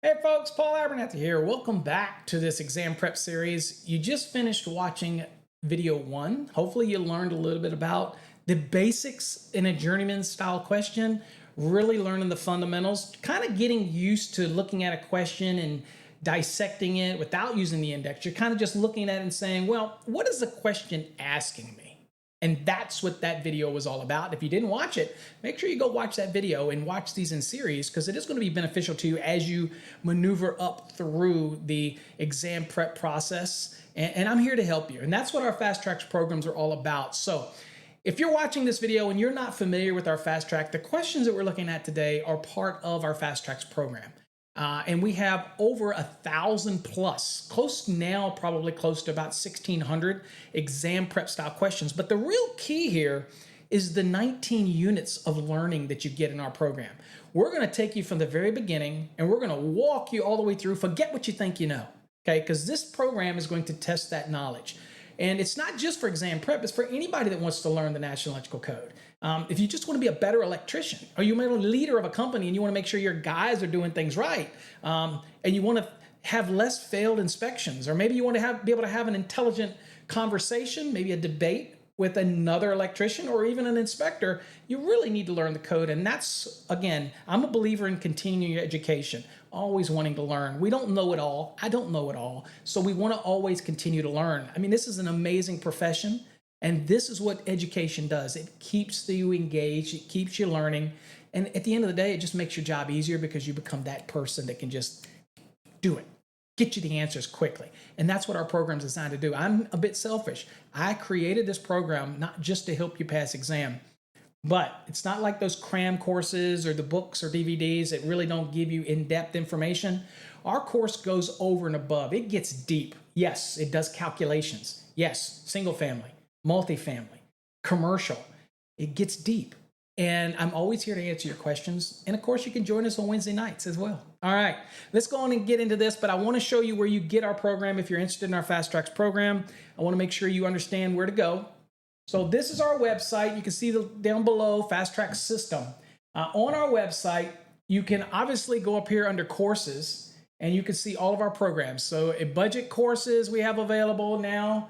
Hey folks, Paul Abernathy here. Welcome back to this exam prep series. You just finished watching video 1. Hopefully you learned a little bit about the basics in a journeyman style question, really learning the fundamentals, kind of getting used to looking at a question and dissecting it without using the index. You're kind of just looking at it and saying, well, what is the question asking me? And that's what that video was all about. If you didn't watch it, make sure you go watch that video and watch these in series because it is going to be beneficial to you as you maneuver up through the exam prep process. And I'm here to help you. And that's what our Fast Tracks programs are all about. So if you're watching this video and you're not familiar with our Fast Track, the questions that we're looking at today are part of our Fast Tracks program. And we have over 1,000 plus, probably close to about 1,600 exam prep style questions. But the real key here is the 19 units of learning that you get in our program. We're going to take you from the very beginning and we're going to walk you all the way through. Forget what you think you know, okay? Because this program is going to test that knowledge. And it's not just for exam prep, it's for anybody that wants to learn the National Electrical Code. If you just want to be a better electrician, or you're a leader of a company and you want to make sure your guys are doing things right, and you want to have less failed inspections, or maybe you want to be able to have an intelligent conversation, maybe a debate with another electrician or even an inspector, you really need to learn the code. And that's, again, I'm a believer in continuing education, always wanting to learn. We don't know it all. I don't know it all. So we want to always continue to learn. I mean, this is an amazing profession. And this is what education does. It keeps you engaged. It keeps you learning. And at the end of the day, it just makes your job easier because you become that person that can just do it. Get you the answers quickly. And that's what our program's designed to do. I'm a bit selfish. I created this program not just to help you pass exam, but it's not like those cram courses or the books or DVDs that really don't give you in-depth information. Our course goes over and above. It gets deep. Yes, it does calculations. Yes, single family, multifamily, commercial. It gets deep. And I'm always here to answer your questions. And of course, you can join us on Wednesday nights as well. All right, let's go on and get into this, but I want to show you where you get our program. If you're interested in our Fast Tracks program, I want to make sure you understand where to go. So this is our website. You can see down below, Fast Track System. On our website, you can obviously go up here under courses, and you can see all of our programs. So budget courses we have available now.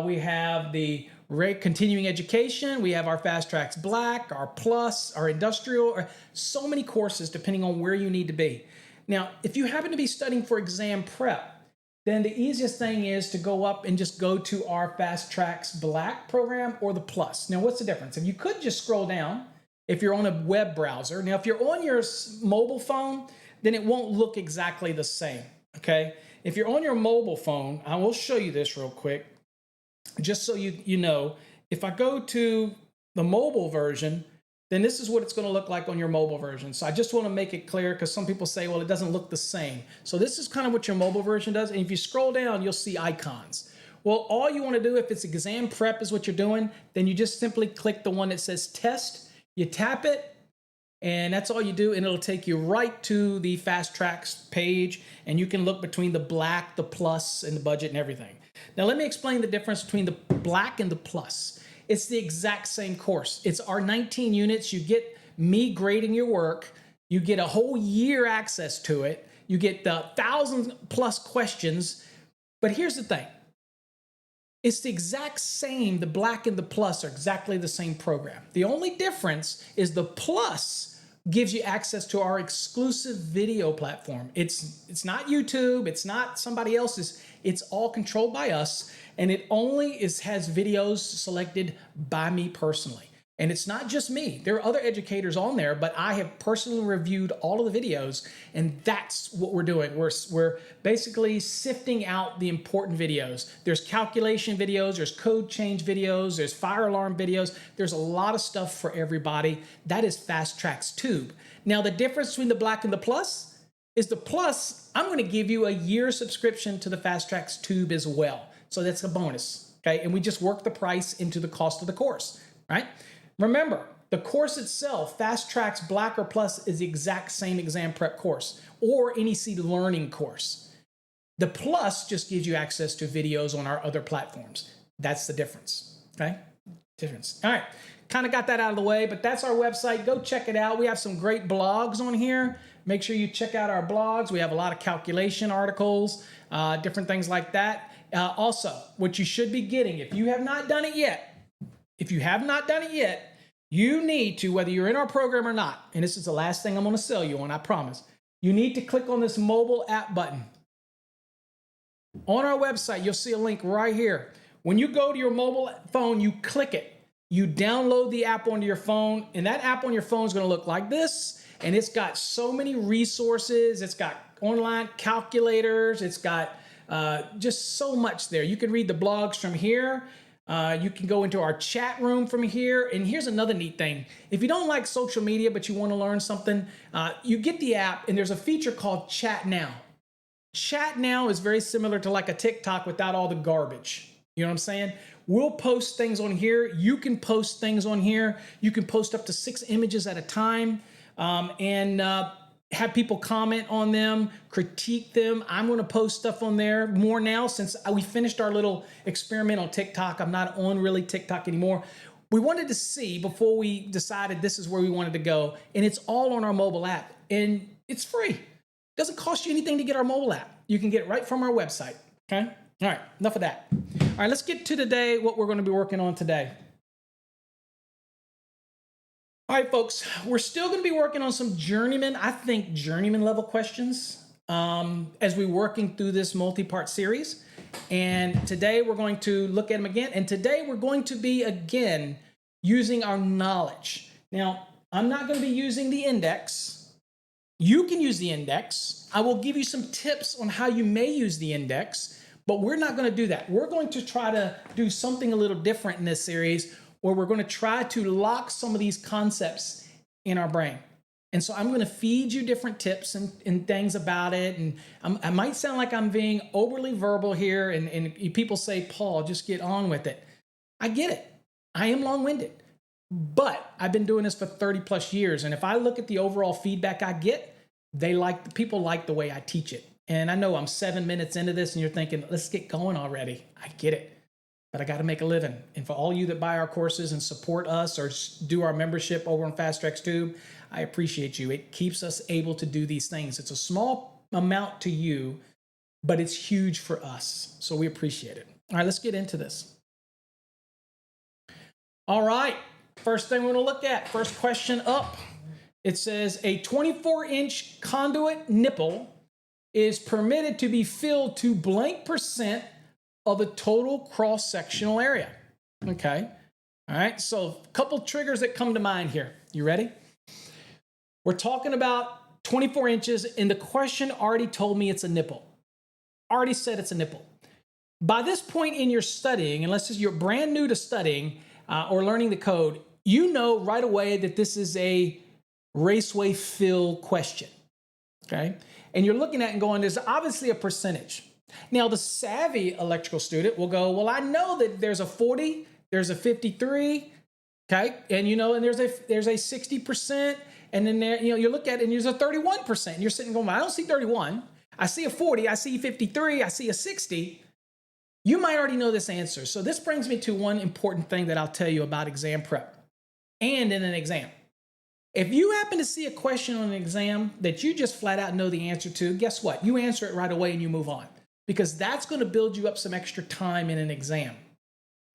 We have the continuing education. We have our Fast Tracks Black, our Plus, our Industrial, or so many courses depending on where you need to be. Now, if you happen to be studying for exam prep, then the easiest thing is to go up and just go to our Fast Tracks Black program or the Plus. Now, what's the difference? If you could just scroll down, if you're on a web browser. Now, if you're on your mobile phone, then it won't look exactly the same, okay? If you're on your mobile phone, I will show you this real quick. Just so you know, if I go to the mobile version, then this is what it's going to look like on your mobile version. So I just want to make it clear because some people say, well, it doesn't look the same. So this is kind of what your mobile version does. And if you scroll down, you'll see icons. Well, all you want to do, if it's exam prep is what you're doing, then you just simply click the one that says test. You tap it, and that's all you do, and it'll take you right to the Fast Tracks page, and you can look between the Black, the Plus, and the budget and everything. Now, let me explain the difference between the Black and the Plus. It's the exact same course. It's our 19 units. You get me grading your work. You get a whole year access to it. You get the 1,000 plus questions. But here's the thing. It's the exact same. The Black and the Plus are exactly the same program. The only difference is the Plus gives you access to our exclusive video platform. It's not YouTube. It's not somebody else's. It's all controlled by us, and it only has videos selected by me personally. And it's not just me. There are other educators on there, but I have personally reviewed all of the videos, and that's what we're doing. We're basically sifting out the important videos. There's calculation videos, there's code change videos, there's fire alarm videos. There's a lot of stuff for everybody. That is Fast Tracks Tube. Now, the difference between the Black and the Plus is the Plus, I'm going to give you a year subscription to the Fast Tracks Tube as well. So that's a bonus, okay? And we just work the price into the cost of the course, right? Remember, the course itself, Fast Tracks Black or Plus, is the exact same exam prep course or NEC learning course. The Plus just gives you access to videos on our other platforms. That's the difference, okay? All right, kind of got that out of the way, but that's our website. Go check it out. We have some great blogs on here. Make sure you check out our blogs. We have a lot of calculation articles, different things like that. Also, what you should be getting, if you have not done it yet, you need to, whether you're in our program or not, and this is the last thing I'm going to sell you on, I promise, you need to click on this mobile app button. On our website, you'll see a link right here. When you go to your mobile phone, you click it. You download the app onto your phone, and that app on your phone is going to look like this, and it's got so many resources. It's got online calculators. It's got just so much there. You can read the blogs from here. You can go into our chat room from here. And here's another neat thing. If you don't like social media, but you want to learn something, you get the app, and there's a feature called Chat Now. Chat Now is very similar to like a TikTok without all the garbage. You know what I'm saying? We'll post things on here. You can post things on here. You can post up to 6 images at a time, and have people comment on them, critique them. I'm going to post stuff on there more now since we finished our little experiment on TikTok. I'm not on really TikTok anymore. We wanted to see before we decided this is where we wanted to go, and it's all on our mobile app, and it's free. It doesn't cost you anything to get our mobile app. You can get it right from our website, okay? All right, enough of that. All right, let's get to today, what we're going to be working on today. All right, folks, we're still going to be working on some journeyman level questions as we're working through this multi-part series. And today we're going to look at them again. And today we're going to be, again, using our knowledge. Now, I'm not going to be using the index. You can use the index. I will give you some tips on how you may use the index, but we're not going to do that. We're going to try to do something a little different in this series, where we're going to try to lock some of these concepts in our brain. And so I'm going to feed you different tips and things about it. And I might sound like I'm being overly verbal here, and people say, Paul, just get on with it. I get it. I am long-winded. But I've been doing this for 30 plus years. And if I look at the overall feedback I get, people like the way I teach it. And I know I'm 7 minutes into this and you're thinking, let's get going already. I get it. But I got to make a living. And for all you that buy our courses and support us or do our membership over on Fast Tracks Tube, I appreciate you. It keeps us able to do these things. It's a small amount to you, but it's huge for us. So we appreciate it. All right, let's get into this. All right, first thing we're going to look at, first question up. It says a 24-inch conduit nipple is permitted to be filled to blank percent of the total cross-sectional area. Okay. All right. So a couple triggers that come to mind here. You ready? We're talking about 24 inches, and the question already told me it's a nipple. Already said it's a nipple. By this point in your studying, unless you're brand new to studying or learning the code, you know right away that this is a raceway fill question. Okay. And you're looking at it and going, there's obviously a percentage. Now, the savvy electrical student will go, well, I know that there's a 40, there's a 53, okay? And, and there's a 60%, and then there, you look at it and there's a 31%. And you're sitting going, well, I don't see 31. I see a 40, I see 53, I see a 60. You might already know this answer. So this brings me to one important thing that I'll tell you about exam prep and in an exam. If you happen to see a question on an exam that you just flat out know the answer to, guess what? You answer it right away and you move on, because that's going to build you up some extra time in an exam.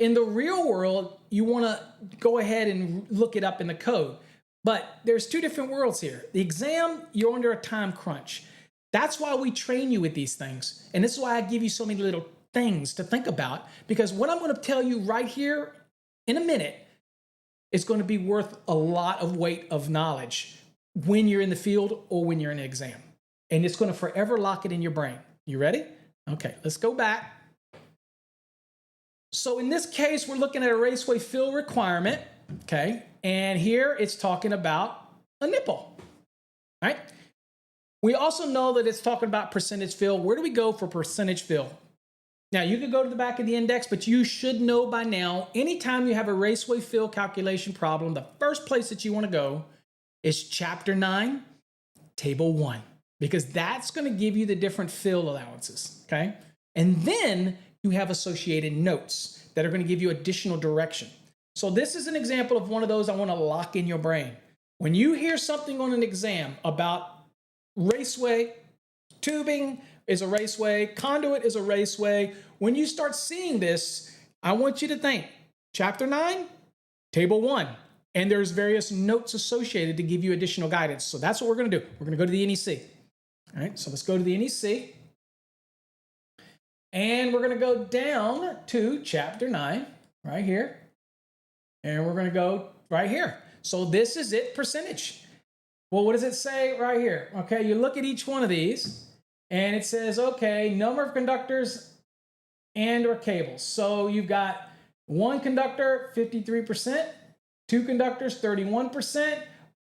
In the real world, you want to go ahead and look it up in the code. But there's two different worlds here. The exam, you're under a time crunch. That's why we train you with these things. And this is why I give you so many little things to think about, because what I'm going to tell you right here in a minute is going to be worth a lot of weight of knowledge when you're in the field or when you're in an exam. And it's going to forever lock it in your brain. You ready? Okay, let's go back. So in this case, we're looking at a raceway fill requirement, okay? And here it's talking about a nipple, right? We also know that it's talking about percentage fill. Where do we go for percentage fill? Now, you could go to the back of the index, but you should know by now, anytime you have a raceway fill calculation problem, the first place that you want to go is Chapter 9, Table 1, because that's going to give you the different fill allowances, okay? And then you have associated notes that are going to give you additional direction. So this is an example of one of those I want to lock in your brain. When you hear something on an exam about raceway, tubing is a raceway, conduit is a raceway, when you start seeing this, I want you to think Chapter 9, Table 1. And there's various notes associated to give you additional guidance. So that's what we're going to do. We're going to go to the NEC. All right, so let's go to the NEC. And we're going to go down to Chapter 9 right here. And we're going to go right here. So this is it, percentage. Well, what does it say right here? Okay, you look at each one of these, and it says, okay, number of conductors and or cables. So you've got one conductor, 53%, two conductors, 31%,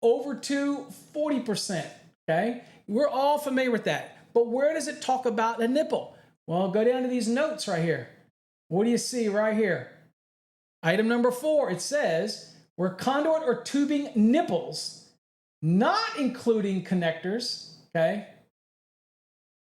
over two, 40%, okay? We're all familiar with that. But where does it talk about the nipple? Well, go down to these notes right here. What do you see right here? Item number 4, it says, where conduit or tubing nipples, not including connectors, okay,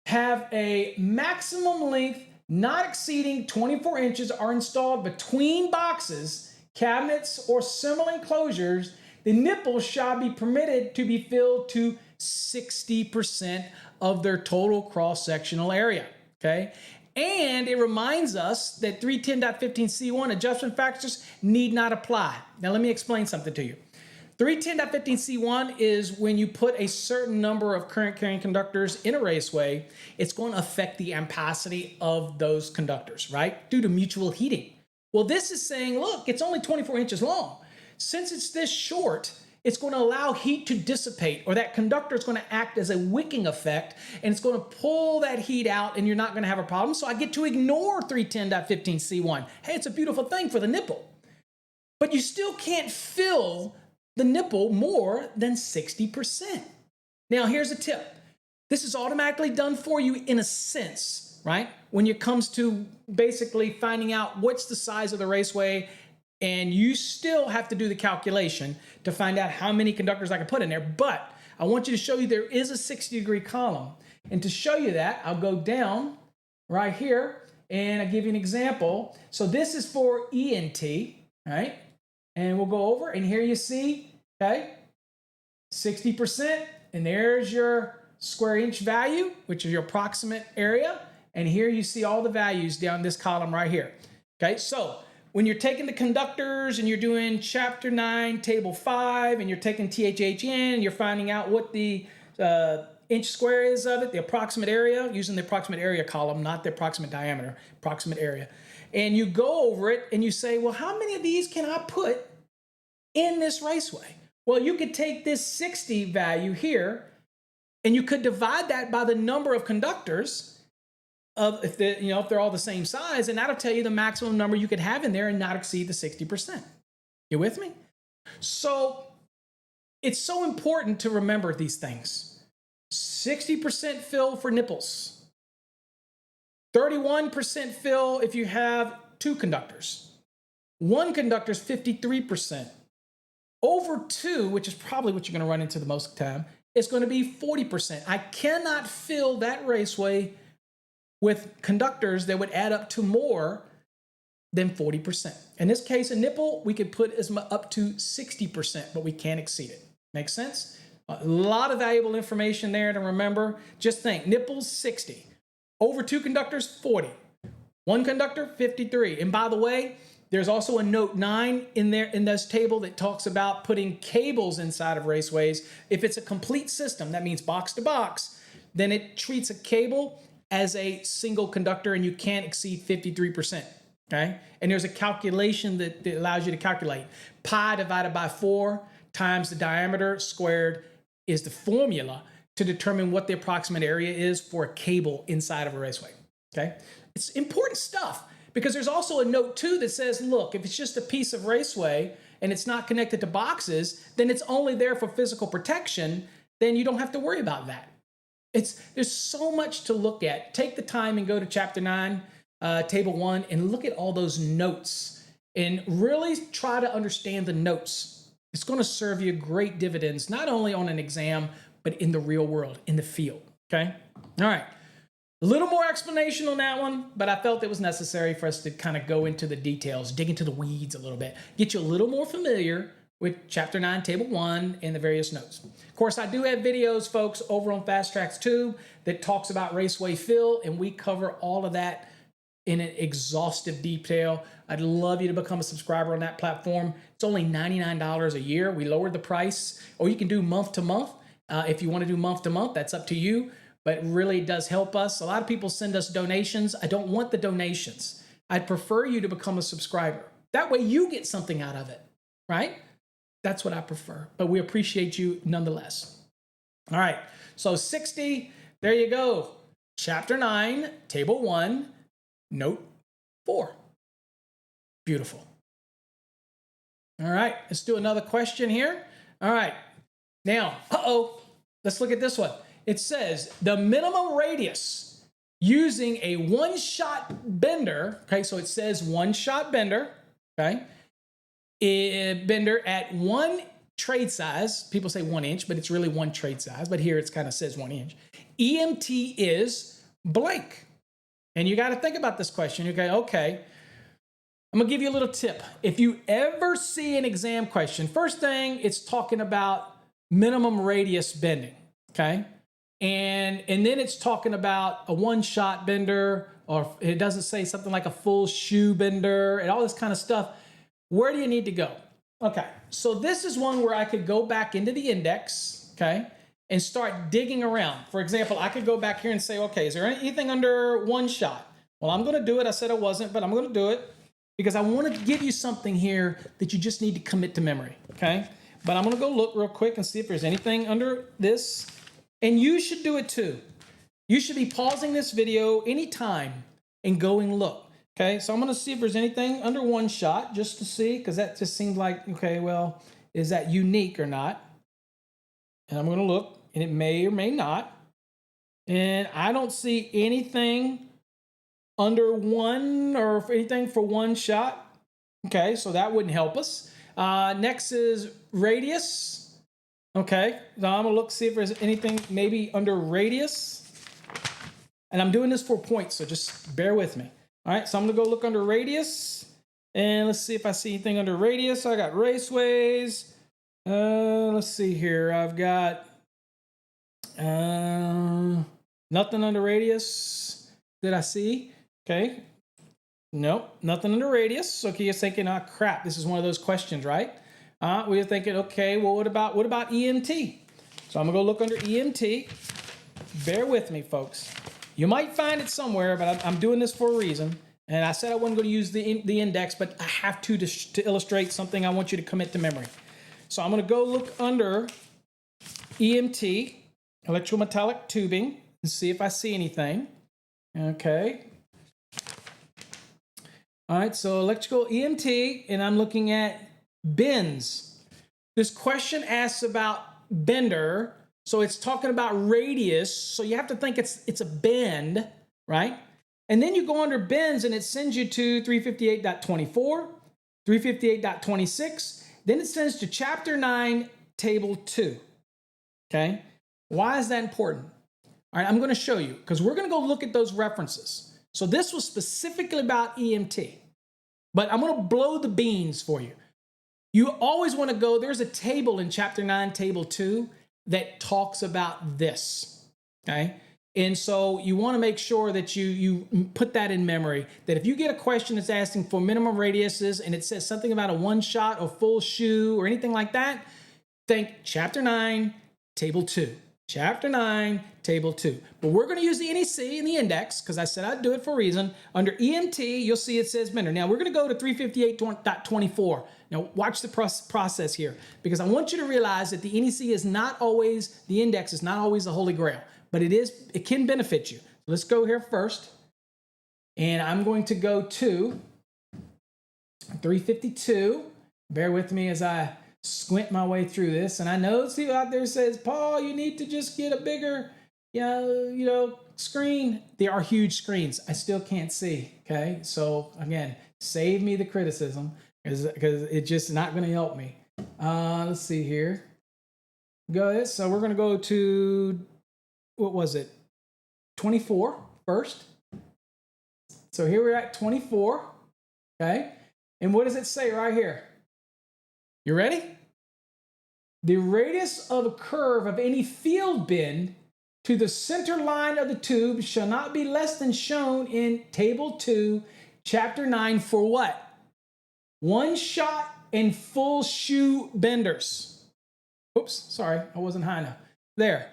have a maximum length not exceeding 24 inches are installed between boxes, cabinets, or similar enclosures, the nipples shall be permitted to be filled to 60% of their total cross-sectional area, okay? And it reminds us that 310.15c1 adjustment factors need not apply. Now, let me explain something to you. 310.15c1 is when you put a certain number of current carrying conductors in a raceway, it's going to affect the ampacity of those conductors, right? Due to mutual heating. Well, this is saying, look, it's only 24 inches long. Since it's this short, it's going to allow heat to dissipate, or that conductor is going to act as a wicking effect, and it's going to pull that heat out, and you're not going to have a problem. So I get to ignore 310.15c1. Hey, it's a beautiful thing for the nipple. But you still can't fill the nipple more than 60%. Now, here's a tip. This is automatically done for you in a sense, right? When it comes to basically finding out what's the size of the raceway, and you still have to do the calculation to find out how many conductors I can put in there. But I want you to show you there is a 60-degree column. And to show you that, I'll go down right here, and I'll give you an example. So this is for ENT, right? And we'll go over, and here you see, okay, 60%, and there's your square inch value, which is your approximate area. And here you see all the values down this column right here. Okay, so when you're taking the conductors and you're doing Chapter 9, Table 5, and you're taking THHN, and you're finding out what the inch square is of it, the approximate area, using the approximate area column, not the approximate diameter, approximate area. And you go over it and you say, well, how many of these can I put in this raceway? Well, you could take this 60 value here, and you could divide that by the number of conductors of if they're all the same size, and that'll tell you the maximum number you could have in there and not exceed the 60%. You with me? So it's so important to remember these things. 60% fill for nipples. 31% fill if you have two conductors. One conductor is 53%. Over two, which is probably what you're going to run into the most of the time, is going to be 40%. I cannot fill that raceway with conductors that would add up to more than 40%. In this case, a nipple, we could put as much up to 60%, but we can't exceed it. Make sense? A lot of valuable information there to remember. Just think, nipples, 60. Over two conductors, 40. One conductor, 53. And by the way, there's also a note 9 in there in this table that talks about putting cables inside of raceways. If it's a complete system, that means box to box, then it treats a cable as a single conductor, and you can't exceed 53%, okay? And there's a calculation that allows you to calculate. Pi divided by 4 times the diameter squared is the formula to determine what the approximate area is for a cable inside of a raceway, okay? It's important stuff, because there's also a note 2 that says, look, if it's just a piece of raceway and it's not connected to boxes, then it's only there for physical protection, then you don't have to worry about that. There's so much to look at. Take the time and go to Chapter 9, Table 1, and look at all those notes and really try to understand the notes. It's going to serve you great dividends, not only on an exam, but in the real world, in the field, okay? All right. A little more explanation on that one, but I felt it was necessary for us to kind of go into the details, dig into the weeds a little bit, get you a little more familiar with Chapter 9, Table 1, and the various notes. Of course, I do have videos, folks, over on Fast Tracks Tube that talks about raceway fill, and we cover all of that in an exhaustive detail. I'd love you to become a subscriber on that platform. It's only $99 a year. We lowered the price, or you can do month to month. If you want to do month to month, that's up to you, but it really does help us. A lot of people send us donations. I don't want the donations. I'd prefer you to become a subscriber. That way you get something out of it, right? That's what I prefer, but we appreciate you nonetheless. All right, so 60, there you go. Chapter 9, Table 1, Note 4. Beautiful. All right, let's do another question here. All right, now, let's look at this one. It says the minimum radius using a one-shot bender, okay, so it says one-shot bender, okay, bender at 1 trade size. People say 1 inch, but it's really 1 trade size, but here it's kind of says 1 inch. EMT is blank. And you got to think about this question. Okay, I'm going to give you a little tip. If you ever see an exam question, first thing, it's talking about minimum radius bending, okay? And then it's talking about a one-shot bender, or it doesn't say something like a full shoe bender and all this kind of stuff. Where do you need to go? Okay, so this is one where I could go back into the index, okay, and start digging around. For example, I could go back here and say, okay, is there anything under one shot? Well, I'm gonna do it. I said I wasn't, but I'm gonna do it because I wanna give you something here that you just need to commit to memory, okay? But I'm gonna go look real quick and see if there's anything under this. And you should do it too. You should be pausing this video anytime and going look. Okay, so I'm gonna see if there's anything under one shot just to see, because that just seems like, okay, well, is that unique or not? And I'm gonna look, and it may or may not. And I don't see anything under one or anything for one shot. Okay, so that wouldn't help us. Next is radius. Okay, so I'm gonna look, see if there's anything maybe under radius. And I'm doing this for points, so just bear with me. All right, so I'm gonna go look under radius, and let's see if I see anything under radius. I got raceways. Let's see here. I've got nothing under radius that I see. Okay, nope, nothing under radius. Okay, you're thinking, oh crap, this is one of those questions, right? We're thinking, okay, well, what about EMT? So I'm gonna go look under EMT. Bear with me, folks. You might find it somewhere, but I'm doing this for a reason. And I said I wasn't going to use the index, but I have to illustrate something I want you to commit to memory. So I'm going to go look under EMT, electrometallic tubing, and see if I see anything. Okay. All right, so electrical EMT, and I'm looking at bends. This question asks about bender. So it's talking about radius. So you have to think it's a bend, right? And then you go under bends and it sends you to 358.24, 358.26. Then it sends to Chapter 9, Table 2. Okay? Why is that important? All right, I'm going to show you because we're going to go look at those references. So this was specifically about EMT, but I'm going to blow the beans for you. You always want to go, there's a table in Chapter 9, Table 2 that talks about this, okay? And so you want to make sure that you put that in memory, that if you get a question that's asking for minimum radiuses and it says something about a one shot or full shoe or anything like that, think Chapter 9, Table 2. Chapter 9, Table 2. But we're going to use the NEC and the index because I said I'd do it for a reason. Under EMT, you'll see it says bender. Now, we're going to go to 358.24. Now, watch the process here because I want you to realize that the NEC is not always, the index is not always the holy grail, but it can benefit you. Let's go here first. And I'm going to go to 352. Bear with me as I squint my way through this. And I know see out there says, Paul, you need to just get a bigger, screen. There are huge screens. I still can't see. Okay. So again, save me the criticism because it's just not going to help me. Let's see here. Go ahead. So we're going to go to, what was it? 24 first. So here we're at 24, okay? And what does it say right here? You ready? The radius of a curve of any field bend to the center line of the tube shall not be less than shown in Table 2, Chapter 9 for what? One shot and full shoe benders. Oops, sorry, I wasn't high enough. There.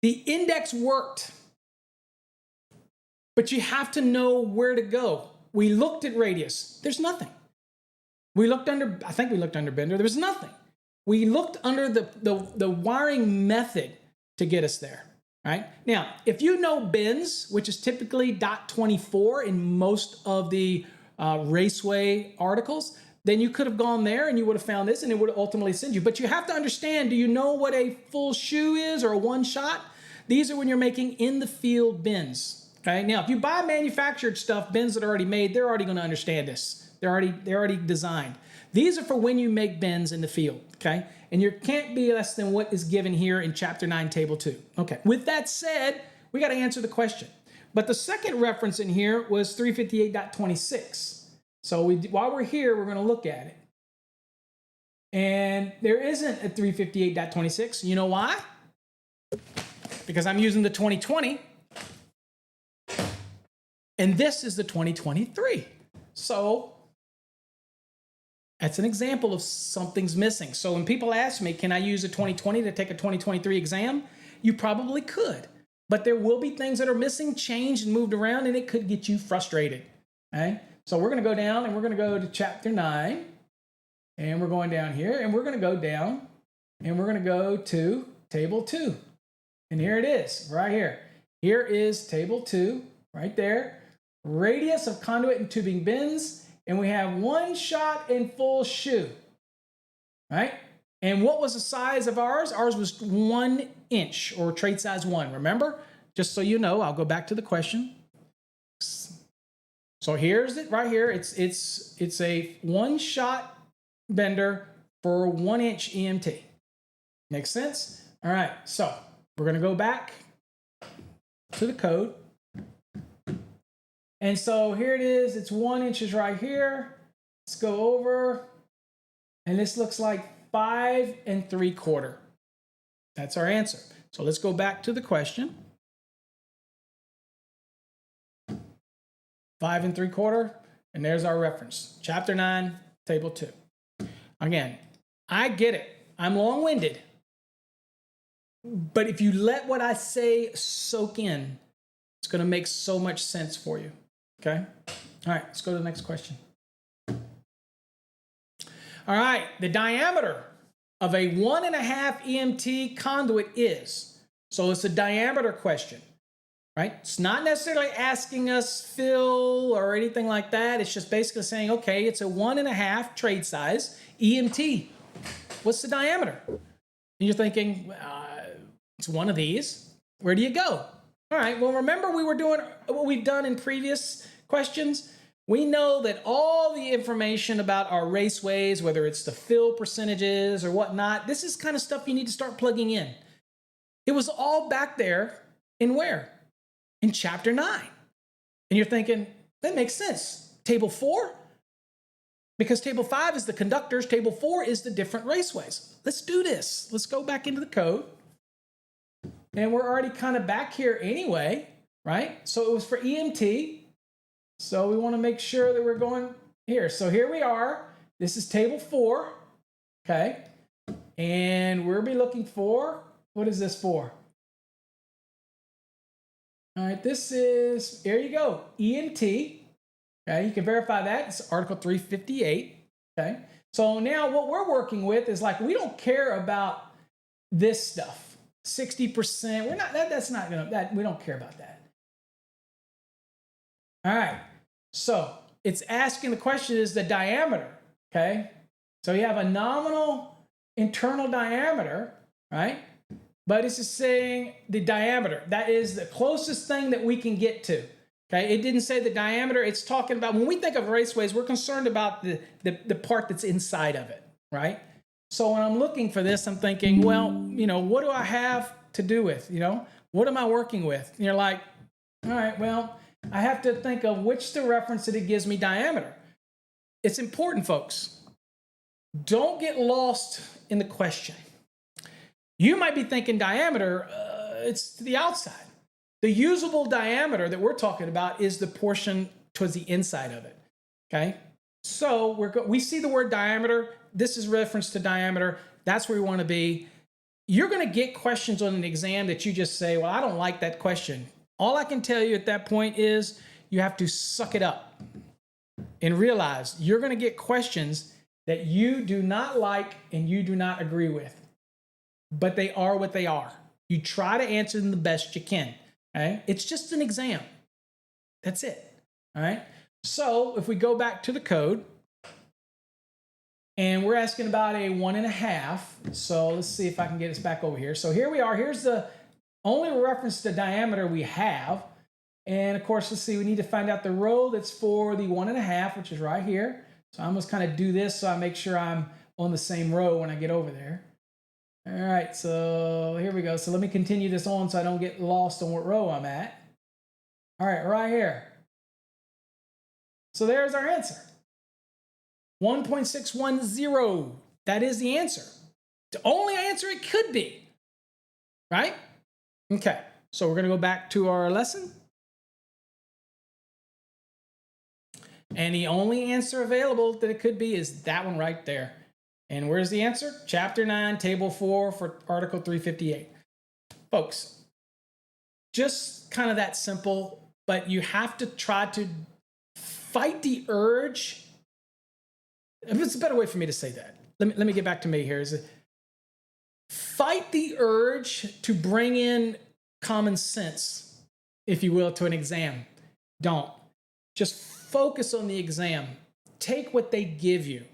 The index worked, but you have to know where to go. We looked at radius. There's nothing. We looked under, I think we looked under bender. There was nothing. We looked under the wiring method to get us there, right? Now, if you know bends, which is typically .24 in most of the Raceway articles, then you could have gone there and you would have found this and it would ultimately send you. But you have to understand, do you know what a full shoe is or a one shot? These are when you're making in the field bends, okay? Now, if you buy manufactured stuff, bends that are already made, they're already gonna understand this. They're already designed. These are for when you make bends in the field, okay? And you can't be less than what is given here in Chapter 9, Table 2. Okay, with that said, we got to answer the question. But the second reference in here was 358.26. So while we're here, we're going to look at it. And there isn't a 358.26. You know why? Because I'm using the 2020. And this is the 2023. So that's an example of something's missing. So when people ask me, can I use a 2020 to take a 2023 exam? You probably could. But there will be things that are missing, changed, and moved around, and it could get you frustrated. Okay? So we're going to go down, and we're going to go to Chapter 9. And we're going down here, and we're going to go down, and we're going to go to Table 2. And here it is, right here. Here is Table 2, right there. Radius of conduit and tubing bends. And we have one shot and full shoe, right? And what was the size of ours? Ours was 1 inch, or trade size 1. Remember? Just so you know, I'll go back to the question. So here's it right here. It's a one shot bender for 1 inch EMT. Makes sense? All right. So we're going to go back to the code. And so here it is, it's 1 inch right here. Let's go over, and this looks like 5 3/4. That's our answer. So let's go back to the question. 5 3/4, and there's our reference. Chapter 9, Table 2. Again, I get it. I'm long-winded. But if you let what I say soak in, it's going to make so much sense for you. Okay? All right, let's go to the next question. All right, the diameter of a 1.5 EMT conduit is. So it's a diameter question, right? It's not necessarily asking us fill or anything like that. It's just basically saying, okay, it's a 1.5 trade size EMT. What's the diameter? And you're thinking, it's one of these. Where do you go? All right, well, remember we were doing what we've done in previous questions? We know that all the information about our raceways, whether it's the fill percentages or whatnot, this is kind of stuff you need to start plugging in. It was all back there in where? In Chapter 9. And you're thinking, that makes sense. Table 4? Because Table 5 is the conductors, Table 4 is the different raceways. Let's do this. Let's go back into the code. And we're already kind of back here anyway, right? So it was for EMT. So we want to make sure that we're going here. So here we are. This is Table 4, okay? And we'll be looking for, what is this for? All right, this is, there you go, EMT. Okay, you can verify that. It's Article 358, okay? So now what we're working with is like, we don't care about this stuff. 60%, we're not, that's not gonna, we don't care about that. All right, so it's asking, the question is the diameter, okay? So you have a nominal internal diameter, right? But it's just saying the diameter. That is the closest thing that we can get to, okay? It didn't say the diameter. It's talking about, when we think of raceways, we're concerned about the part that's inside of it, right? So when I'm looking for this, I'm thinking, well, you know, what do I have to do with, you know? What am I working with? And you're like, All right, well, I have to think of which the reference that it gives me diameter. It's important, folks. Don't get lost in the question. You might be thinking diameter, it's to the outside. The usable diameter that we're talking about is the portion towards the inside of it, okay? So we see the word diameter. This is reference to diameter. That's where we want to be. You're going to get questions on an exam that you just say, well, I don't like that question. All I can tell you at that point is you have to suck it up and realize you're going to get questions that you do not like and you do not agree with, but they are what they are. You try to answer them the best you can. Okay? It's just an exam. That's it. All right. So if we go back to the code, and we're asking about a 1.5. So let's see if I can get us back over here. So here we are. Here's the only reference to diameter we have. And of course, let's see, we need to find out the row that's for the 1.5, which is right here. So I'm just kind of do this so I make sure I'm on the same row when I get over there. All right, so here we go. So let me continue this on so I don't get lost on what row I'm at. All right, right here. So there's our answer. 1.610. That is the answer. The only answer it could be, right? Okay, so we're going to go back to our lesson. And the only answer available that it could be is that one right there. And where's the answer? Chapter 9, Table 4 for Article 358. Folks, just kind of that simple, but you have to try to fight the urge. It's a better way for me to say that. Let me get back to me here. Fight the urge to bring in common sense, if you will, to an exam. Don't. Just focus on the exam. Take what they give you,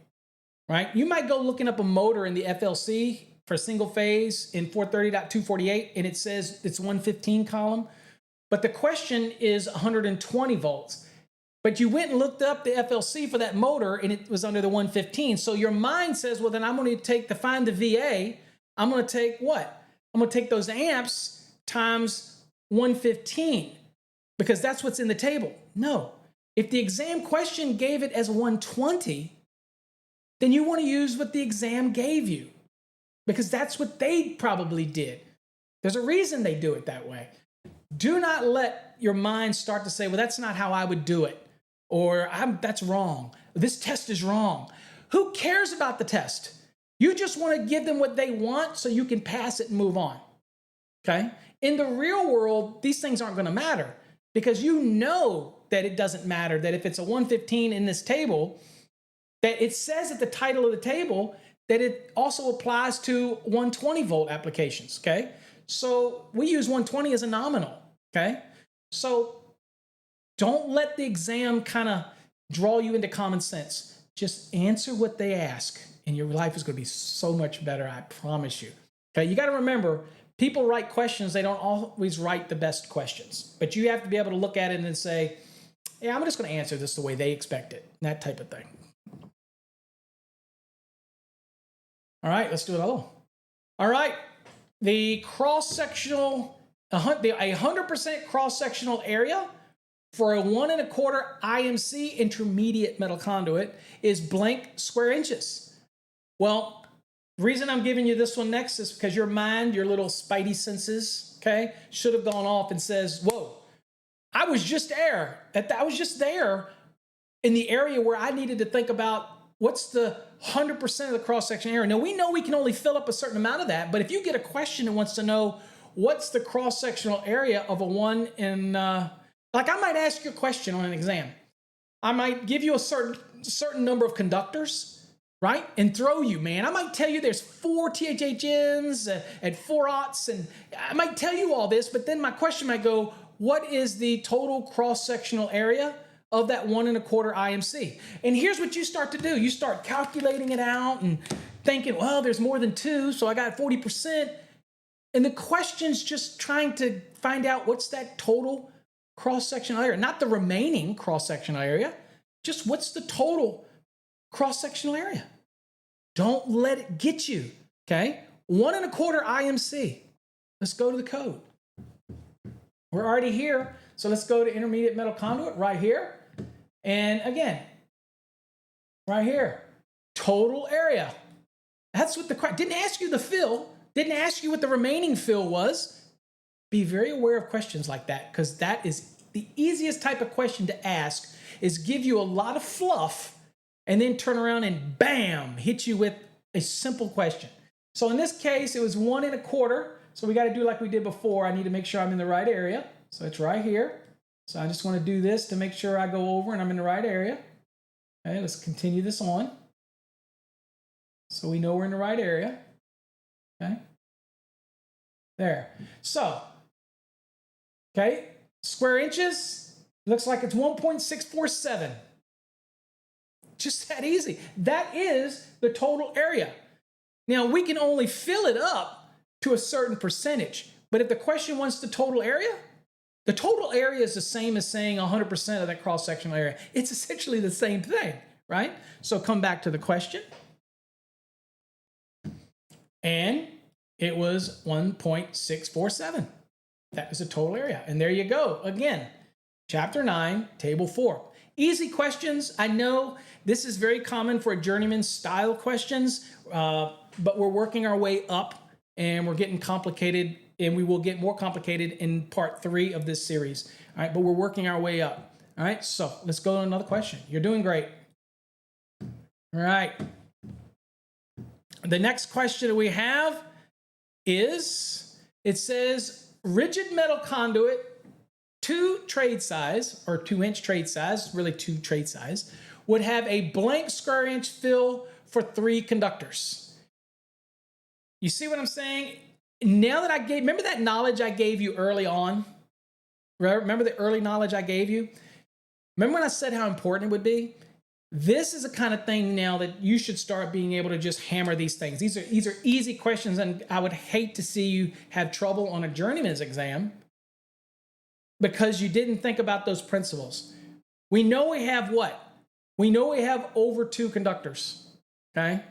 right? You might go looking up a motor in the FLC for single phase in 430.248, and it says it's 115 column, but the question is 120 volts. But you went and looked up the FLC for that motor, and it was under the 115. So your mind says, well, then I'm going to find the VA, I'm going to take what? I'm going to take those amps times 115, because that's what's in the table. No. If the exam question gave it as 120, then you want to use what the exam gave you, because that's what they probably did. There's a reason they do it that way. Do not let your mind start to say, well, that's not how I would do it, or that's wrong. This test is wrong. Who cares about the test? You just want to give them what they want so you can pass it and move on, okay? In the real world, these things aren't going to matter, because you know that it doesn't matter, that if it's a 115 in this table, that it says at the title of the table that it also applies to 120 volt applications, okay? So we use 120 as a nominal, okay? So don't let the exam kind of draw you into common sense. Just answer what they ask, and your life is going to be so much better, I promise you. Okay, you got to remember, people write questions, they don't always write the best questions. But you have to be able to look at it and say, yeah, I'm just going to answer this the way they expect it, that type of thing. All right, let's do another one. All right, the cross-sectional, 100% cross-sectional area for a 1 1/4 IMC intermediate metal conduit is blank square inches. Well, the reason I'm giving you this one next is because your mind, your little spidey senses, okay, should have gone off and says, whoa, I was just there in the area where I needed to think about what's the 100% of the cross-section area. Now, we know we can only fill up a certain amount of that, but if you get a question that wants to know what's the cross-sectional area of a 1 in, like I might ask you a question on an exam. I might give you a certain number of conductors, right? And throw you, man. I might tell you there's 4 THHNs and 4 aughts, and I might tell you all this, but then my question might go, what is the total cross-sectional area of that 1 1/4 IMC? And here's what you start to do. You start calculating it out and thinking, well, there's more than 2, so I got 40%. And the question's just trying to find out what's that total cross-sectional area, not the remaining cross-sectional area, just what's the total cross-sectional area. Don't let it get you, okay? 1 1/4 IMC. Let's go to the code. We're already here, So let's go to intermediate metal conduit right here. And again, right here, total area. That's what the question didn't ask you the fill, didn't ask you what the remaining fill was. Be very aware of questions like that, because that is the easiest type of question to ask, is give you a lot of fluff and then turn around and bam, hit you with a simple question. So in this case, it was 1 1/4. So we got to do like we did before. I need to make sure I'm in the right area. So it's right here. So I just want to do this to make sure I go over and I'm in the right area. Okay, let's continue this on. So we know we're in the right area. Okay. There. So, okay, square inches, looks like it's 1.647. Just that easy. That is the total area. Now, we can only fill it up to a certain percentage, but if the question wants the total area is the same as saying 100% of that cross-sectional area. It's essentially the same thing, right? So come back to the question. And it was 1.647. That was the total area. And there you go. Again, Chapter 9, Table 4. Easy questions. I know this is very common for journeyman style questions, but we're working our way up and we're getting complicated, and we will get more complicated in part 3 of this series. All right, but we're working our way up. All right, so let's go to another question. You're doing great. All right. The next question that we have is, it says rigid metal conduit, 2 trade size, or 2-inch trade size, really 2 trade size, would have a blank square inch fill for 3 conductors. You see what I'm saying? Now that remember that knowledge I gave you early on? Remember the early knowledge I gave you? Remember when I said how important it would be? This is the kind of thing now that you should start being able to just hammer these things. These are easy questions, and I would hate to see you have trouble on a journeyman's exam because you didn't think about those principles. We know we have what? We know we have over 2 conductors, okay?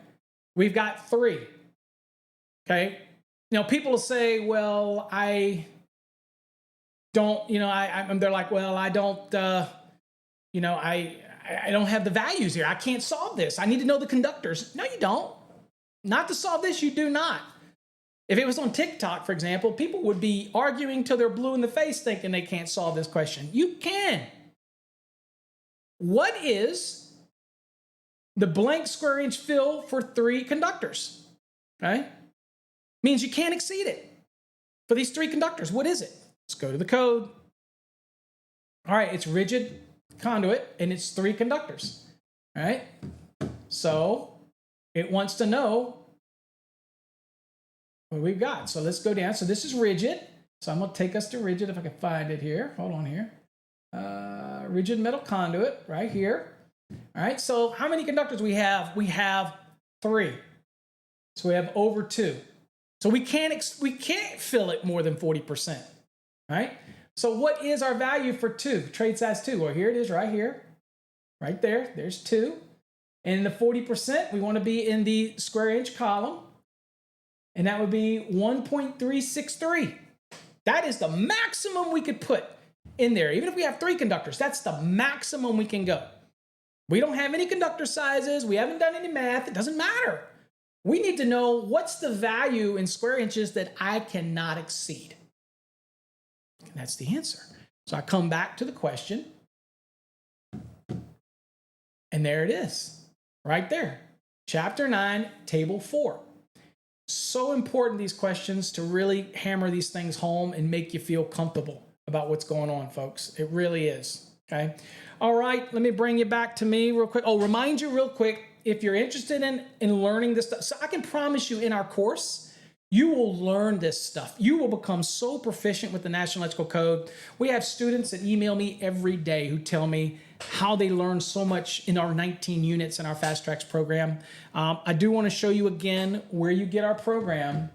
We've got 3, okay? Now, people will say, well, I don't, they're like, well, I don't, I don't have the values here. I can't solve this. I need to know the conductors. No, you don't. Not to solve this, you do not. If it was on TikTok, for example, people would be arguing till they're blue in the face thinking they can't solve this question. You can. What is the blank square inch fill for 3 conductors? Okay? Means you can't exceed it. For these 3 conductors, what is it? Let's go to the code. All right, it's rigid conduit, and it's 3 conductors. All right? So it wants to know what we've got. So let's go down. So this is rigid. So I'm going to take us to rigid if I can find it here. Hold on here. Rigid metal conduit right here. All right, so how many conductors we have? We have 3. So we have over 2. So we can't fill it more than 40%. All right? So what is our value for 2? Trade size 2. Well, here it is right here. Right there. There's 2. And the 40%, we want to be in the square inch column. And that would be 1.363. That is the maximum we could put in there. Even if we have 3 conductors, that's the maximum we can go. We don't have any conductor sizes. We haven't done any math. It doesn't matter. We need to know what's the value in square inches that I cannot exceed. And that's the answer. So I come back to the question. And there it is. Right there. Chapter 9, Table 4. So important, these questions, to really hammer these things home and make you feel comfortable about what's going on, folks. It really is. Okay. All right. Let me bring you back to me real quick. Oh, remind you real quick, if you're interested in learning this stuff, so I can promise you in our course, you will learn this stuff. You will become so proficient with the National Electrical Code. We have students that email me every day who tell me how they learn so much in our 19 units in our Fast Tracks program. I do want to show you again where you get our program.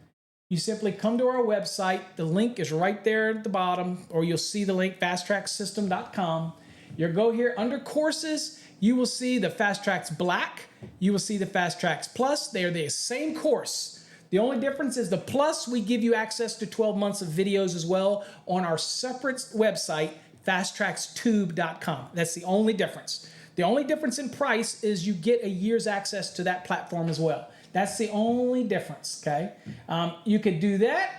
You simply come to our website. The link is right there at the bottom, or you'll see the link, fasttracksystem.com. You go here under courses. You will see the Fast Tracks Black. You will see the Fast Tracks Plus. They are the same course. The only difference is the Plus, we give you access to 12 months of videos as well on our separate website, fasttrackstube.com. That's the only difference. The only difference in price is you get a year's access to that platform as well. That's the only difference, okay? You could do that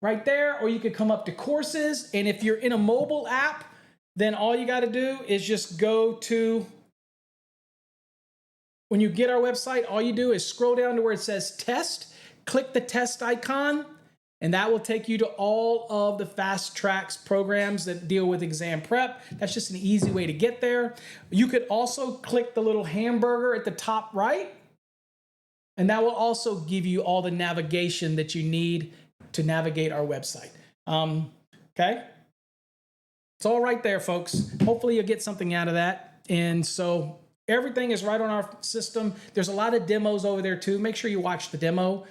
right there, or you could come up to courses. And if you're in a mobile app, then all you got to do is just go to, when you get our website, all you do is scroll down to where it says test, click the test icon, and that will take you to all of the Fast Tracks programs that deal with exam prep. That's just an easy way to get there. You could also click the little hamburger at the top right, and that will also give you all the navigation that you need to navigate our website. Okay? It's all right there, folks. Hopefully you'll get something out of that. And so everything is right on our system. There's a lot of demos over there too. Make sure you watch the demo.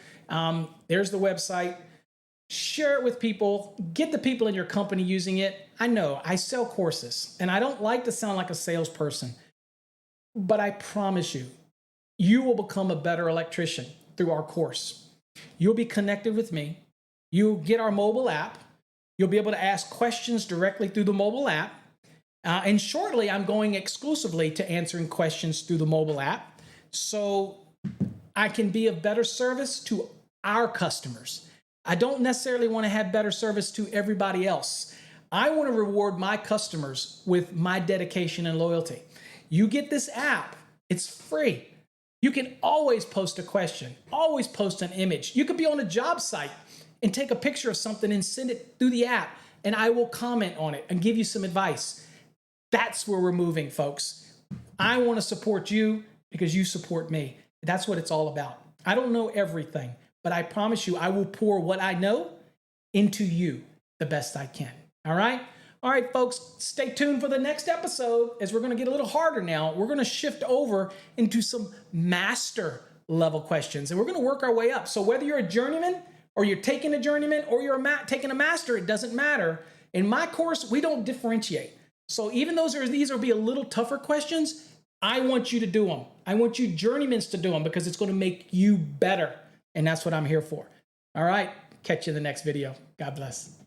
There's the website. Share it with people. Get the people in your company using it. I know I sell courses and I don't like to sound like a salesperson, but I promise you, you will become a better electrician through our course. You'll be connected with me. You'll get our mobile app. You'll be able to ask questions directly through the mobile app. And shortly, I'm going exclusively to answering questions through the mobile app so I can be of better service to our customers. I don't necessarily want to have better service to everybody else. I want to reward my customers with my dedication and loyalty. You get this app, it's free. You can always post a question, always post an image. You could be on a job site and take a picture of something and send it through the app, and I will comment on it and give you some advice. That's where we're moving, folks. I want to support you because you support me. That's what it's all about. I don't know everything, but I promise you I will pour what I know into you the best I can. All right? All right, folks, stay tuned for the next episode as we're going to get a little harder now. We're going to shift over into some master level questions, and we're going to work our way up. So whether you're a journeyman or you're taking a journeyman or you're taking a master, it doesn't matter. In my course, we don't differentiate. So even though these will be a little tougher questions, I want you to do them. I want you journeymans to do them because it's going to make you better. And that's what I'm here for. All right. Catch you in the next video. God bless.